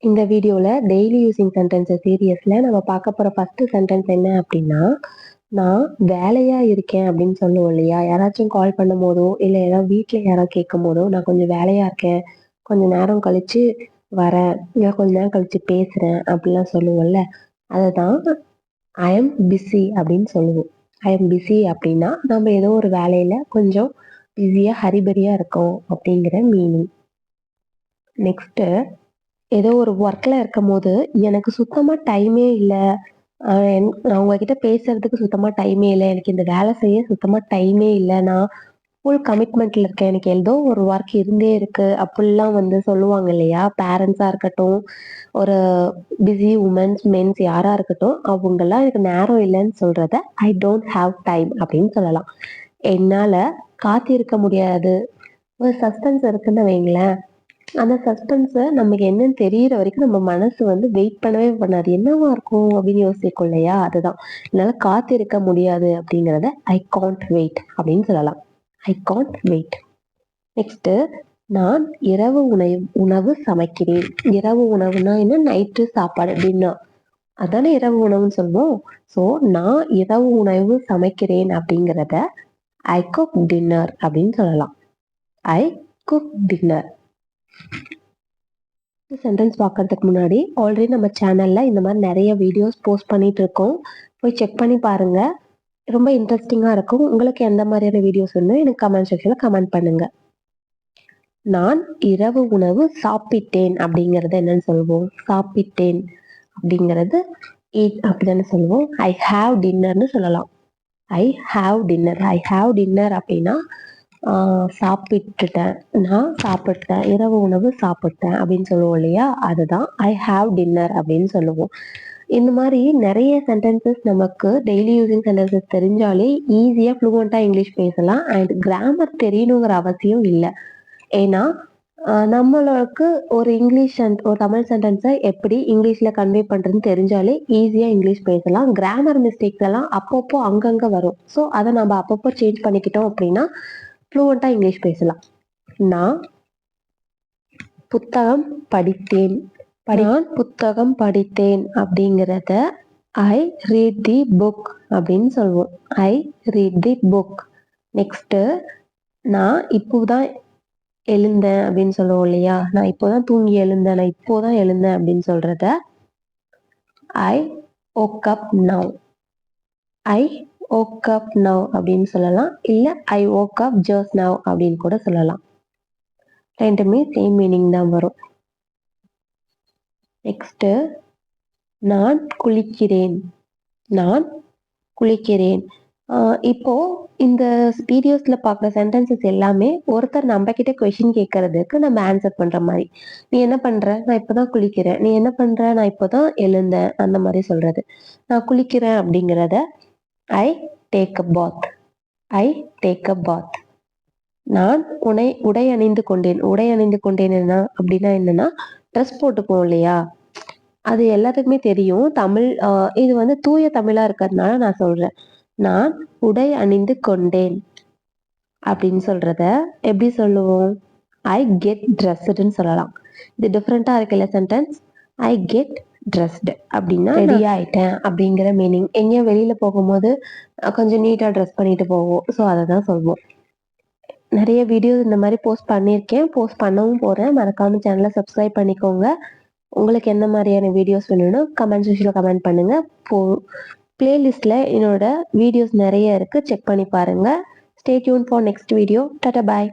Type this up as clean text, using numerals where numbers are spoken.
இந்த வீடியோல daily using sentences சீரியஸ்ல நம்ம பார்க்க போற ஃபர்ஸ்ட் சென்டென்ஸ் என்ன அப்படின்னா, நான் வேலையா இருக்கேன் அப்படின்னு சொல்லுவோம் இல்லையா? யாராச்சும் கால் பண்ணும்போதோ, இல்ல ஏதாவது வீட்ல யாராவது கேட்கும்போதோ, நான் கொஞ்சம் வேலையா இருக்கேன். கொஞ்ச நேரம் கழிச்சு வரேன். இல்ல கொஞ்ச நேரம் கழிச்சு பேசுறேன் அப்படிலாம் சொல்லுவோம்ல. அததான் ஐ அம் பிஸி அப்படின்னு சொல்லுவோம். ஐ அம் பிஸி அப்படின்னா, நம்ம ஏதோ ஒரு வேலையில கொஞ்சம் பிஸியா, ஹரிபரியா இருக்கோம் அப்படிங்கிற மீனிங். நெக்ஸ்ட்டு ஏதோ ஒரு ஒர்க்ல இருக்கும்போது, எனக்கு சுத்தமா டைமே இல்ல. நான் உங்ககிட்ட பேசுறதுக்கு சுத்தமா டைமே இல்ல. எனக்கு இந்த வேலை செய்ய சுத்தமா டைமே இல்ல. நான் ஃபுல் கமிட்மெண்ட்ல இருக்கேன். எனக்கு ஏதோ ஒரு ஒர்க் இருந்தே இருக்கு. அப்புட்லாம் வந்து சொல்லுவாங்க இல்லையா? பேரண்ட்ஸா இருக்கட்டும், ஒரு பிஸி வுமன்ஸ், மென்ஸ் யாரா இருக்கட்டும், அவங்கலாம் எனக்கு நேரம் இல்லன்னு சொல்றத, ஐ டோன்ட் ஹேவ் டைம் அப்படின்னு சொல்லலாம். என்னால காத்திருக்க முடியாது. ஒரு சஸ்பென்ஸ் இருக்குன்னு வைங்களேன். அந்த சஸ்பென்ஸ நமக்கு என்னன்னு தெரியற வரைக்கும் நம்ம மனசு வந்து வெயிட் பண்ணவே பண்ணாது. என்னவா இருக்கும் அப்படின்னு யோசிக்கும் இல்லையா? அதுதான். என்னால காத்திருக்க முடியாது அப்படிங்கிறத ஐ காண்ட் வெயிட் அப்படின்னு சொல்லலாம். I can't wait. நெக்ஸ்ட்டு நான் இரவு உணவு சமைக்கிறேன். இரவு உணவுனா என்ன? நைட்டு சாப்பாடு டின்னர். அதானே இரவு உணவுன்னு சொல்லுவோம். ஸோ நான் இரவு உணவு சமைக்கிறேன் அப்படிங்கிறத ஐ குக் டின்னர் அப்படின்னு சொல்லலாம். ஐ குக் டின்னர். சென்டென்ஸ் பார்க்கறதுக்கு முன்னாடி ஆல்ரெடி நம்ம சேனல்ல இந்த மாதிரி நிறைய வீடியோஸ் போஸ்ட் பண்ணிட்டு இருக்கோம். போய் செக் பண்ணி பாருங்க. ரொம்ப இன்ட்ரெஸ்டிங்கா இருக்கும். உங்களுக்கு எந்த மாதிரியான வீடியோஸ் வேணும் எனக்கு கமெண்ட் செக்ஷன்ல கமெண்ட் பண்ணுங்க. நான் இரவு உணவு சாப்பிட்டேன் அப்படிங்கறது என்னன்னு சொல்லுவோம்? சாப்பிட்டேன் அப்படிங்கிறது eat அப்படிதானே சொல்லுவோம். ஐ ஹாவ் டின்னர்னு சொல்லலாம். I have dinner. I have dinner அப்படின்னா சாப்பிட்டுட்டேன். நான் சாப்பிட்டேன். இரவு உணவு சாப்பிட்டேன் அப்படின்னு சொல்லுவோம் இல்லையா? அதுதான் ஐ ஹாவ் டின்னர் அப்படின்னு சொல்லுவோம். இந்த மாதிரி நிறைய சென்டென்சஸ் நமக்கு டெய்லி யூசிங் சென்டென்சஸ் தெரிஞ்சாலே ஈஸியா ஃப்ளூவெண்டா இங்கிலீஷ் பேசலாம். அண்ட் கிராமர் தெரியணுங்கிற அவசியம் இல்லை. ஏன்னா நம்மளுக்கு ஒரு ஒரு தமிழ் சென்டென்ஸை எப்படி இங்கிலீஷ்ல கன்வே பண்றதுன்னு தெரிஞ்சாலே ஈஸியா இங்கிலீஷ் பேசலாம். கிராமர் மிஸ்டேக்ஸ் எல்லாம் அப்பப்போ அங்கங்க வரும். ஸோ அதை நம்ம அப்பப்போ சேஞ்ச் பண்ணிக்கிட்டோம் அப்படின்னா ஃப்ளூவெண்டா இங்கிலீஷ் பேசலாம். நான் புத்தகம் படித்தேன். நான் புத்தகம் படித்தேன் அப்படிங்கிறத ஐ ரீட் தி புக் அப்படின்னு சொல்லுவோம். ஐ ரீட் தி புக். நெக்ஸ்ட் நான் இப்போதான் எழுந்தேன் அப்படின்னு சொல்லுவோம் இல்லையா? நான் இப்போதான் தூங்கி எழுந்தேன். நான் இப்போதான் எழுந்தேன் அப்படின்னு சொல்றத ஐ woke up now. ஐ woke up now அப்படின்னு சொல்லலாம். இல்ல ஐ woke up just now அப்படின்னு கூட சொல்லலாம். ரெண்டுமே சேம் மீனிங் தான் வரும். நெக்ஸ்ட் நான் குளிக்கிறேன். நான் குளிக்கிறேன். இப்போ இந்த வீடியோஸ்ல பார்க்குற சென்டென்சஸ் எல்லாமே ஒருத்தர் நம்ம கிட்ட கொஸ்டின் கேட்கறதுக்கு நம்ம ஆன்சர் பண்ற மாதிரி. நீ என்ன பண்ற? நான் இப்பதான் குளிக்கிறேன். நீ என்ன பண்ற? நான் இப்பதான் எழுந்தேன். அந்த மாதிரி சொல்றது. நான் குளிக்கிறேன் அப்படிங்கிறத I take a path. I take a பாத். நான் உடை அணிந்து கொண்டேன். உடை அணிந்து கொண்டேன் அப்படின்னா என்னன்னா ட்ரெஸ் போட்டுப்போம் இல்லையா? அது எல்லாத்துக்குமே தெரியும். தமிழ் இது வந்து தூய தமிழா இருக்கிறதுனால நான் சொல்றேன். நான் உடை அணிந்து கொண்டேன் அப்படின்னு சொல்றத எப்படி சொல்லுவோம்? ஐ கெட் ட்ரெஸ்டுன்னு சொல்லலாம். இது டிஃப்ரெண்டா இருக்குல்ல சென்டென்ஸ். ஐ கெட் ட்ரெஸ்டு அப்படின்னா ரெடி ஆயிட்டேன் அப்படிங்கிற மீனிங். எங்கேயோ வெளியில போகும்போது கொஞ்சம் நீட்டா ட்ரெஸ் பண்ணிட்டு போவோம். ஸோ அதை தான் சொல்வோம். நிறைய வீடியோஸ் இந்த மாதிரி போஸ்ட் பண்ணியிருக்கேன். போஸ்ட் பண்ணவும் போறேன். மறக்காம சேனலை சப்ஸ்கிரைப் பண்ணிக்கோங்க. உங்களுக்கு என்ன மாதிரியான வீடியோஸ் வேணும்னு கமெண்ட் செக்ஷன்ல கமெண்ட் பண்ணுங்க. பிளேலிஸ்ட்ல என்னோட வீடியோஸ் நிறைய இருக்கு. செக் பண்ணி பாருங்க. Stay tune for next video. Tata bye.